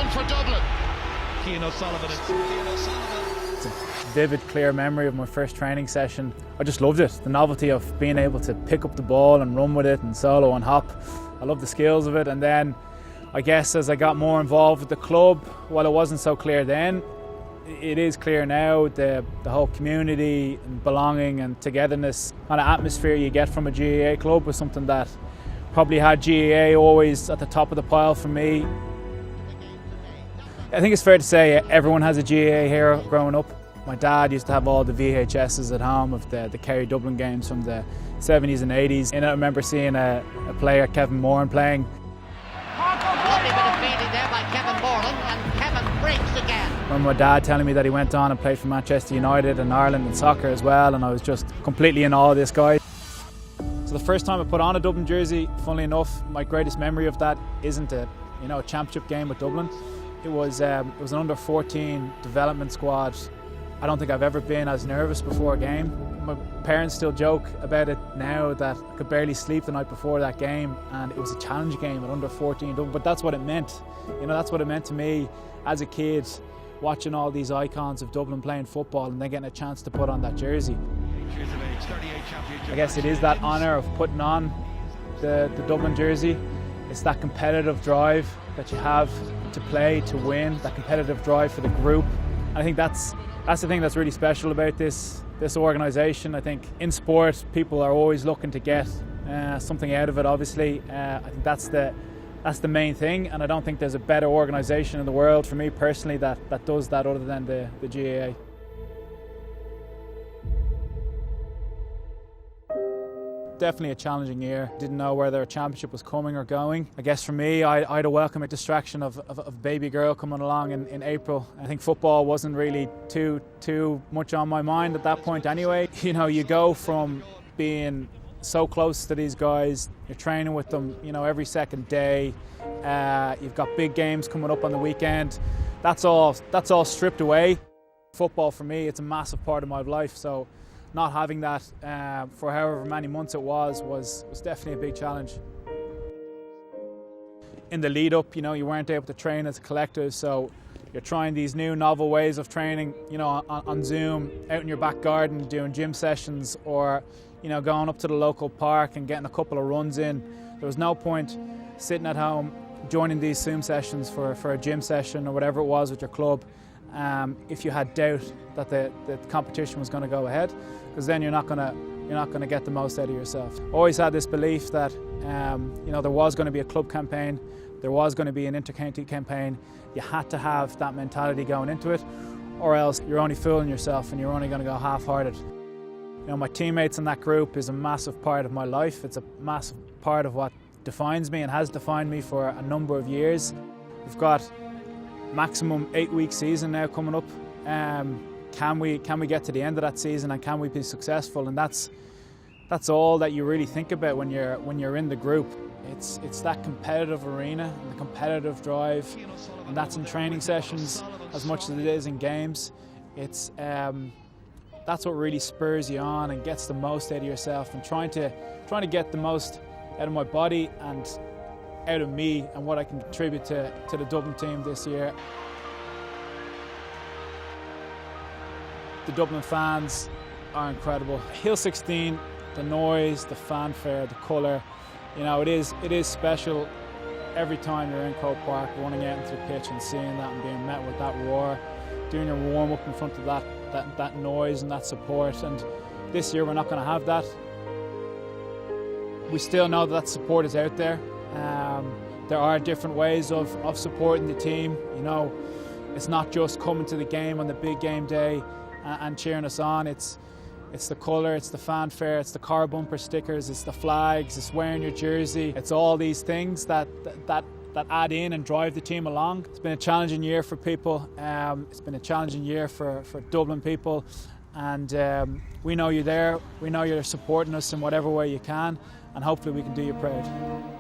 Dublin for Dublin. Cian O'Sullivan. It's a vivid, clear memory of my first training session. I just loved it. The novelty of being able to pick up the ball and run with it and solo and hop. I love the skills of it. And then I guess as I got more involved with the club, while it wasn't so clear then, it is clear now. The whole community and belonging and togetherness kind of atmosphere you get from a GAA club was something that probably had GAA always at the top of the pile for me. I think it's fair to say everyone has a GAA hero growing up. My dad used to have all the VHSs at home of the Kerry Dublin games from the 70s and 80s. And I remember seeing a player, Kevin Moran, playing. Lovely bit of fielding there by Kevin Moran, and Kevin breaks again. I remember my dad telling me that he went on and played for Manchester United and Ireland in soccer as well, and I was just completely in awe of this guy. So the first time I put on a Dublin jersey, funnily enough, my greatest memory of that isn't a championship game with Dublin. It was an under-14 development squad. I don't think I've ever been as nervous before a game. My parents still joke about it now that I could barely sleep the night before that game, and it was a challenge game at under-14 Dublin, but that's what it meant. That's what it meant to me as a kid, watching all these icons of Dublin playing football and then getting a chance to put on that jersey. I guess it is that honour of putting on the Dublin jersey. It's that competitive drive that you have to play, to win, that competitive drive for the group. I think that's the thing that's really special about this organisation. I think in sport, people are always looking to get something out of it, obviously. I think that's the main thing, and I don't think there's a better organisation in the world, for me personally, that does that other than the GAA. Definitely a challenging year. Didn't know whether a championship was coming or going. I guess for me, I had a welcome distraction of baby girl coming along in April. I think football wasn't really too much on my mind at that point anyway. You go from being so close to these guys, you're training with them, every second day. You've got big games coming up on the weekend. That's all stripped away. Football for me, it's a massive part of my life. So not having that for however many months it was definitely a big challenge. In the lead up, you weren't able to train as a collective, so you're trying these new novel ways of training, on Zoom, out in your back garden, doing gym sessions, or going up to the local park and getting a couple of runs in. There was no point sitting at home joining these Zoom sessions for a gym session or whatever it was with your club if you had doubt that the competition was going to go ahead, because then you're not going to get the most out of yourself. Always had this belief that there was going to be a club campaign, there was going to be an inter-county campaign. You had to have that mentality going into it, or else you're only fooling yourself and you're only going to go half-hearted. My teammates in that group is a massive part of my life. It's a massive part of what defines me and has defined me for a number of years. We've got maximum 8-week season now coming up. Can we get to the end of that season, and can we be successful? And that's all that you really think about when you're in the group. It's that competitive arena and the competitive drive, and that's in training sessions as much as it is in games. That's what really spurs you on and gets the most out of yourself, and trying to get the most out of my body and out of me and what I can contribute to the Dublin team this year. The Dublin fans are incredible. Hill 16, the noise, the fanfare, the colour, it is special every time you're in Croke Park, running out into the pitch and seeing that and being met with that roar, doing your warm-up in front of that noise and that support. And this year we're not going to have that. We still know that support is out there. There are different ways of supporting the team. It's not just coming to the game on the big game day and cheering us on. It's the colour, it's the fanfare, it's the car bumper stickers, it's the flags, it's wearing your jersey. It's all these things that add in and drive the team along. It's been a challenging year for people. It's been a challenging year for Dublin people, and we know you're there. We know you're supporting us in whatever way you can, and hopefully we can do you proud.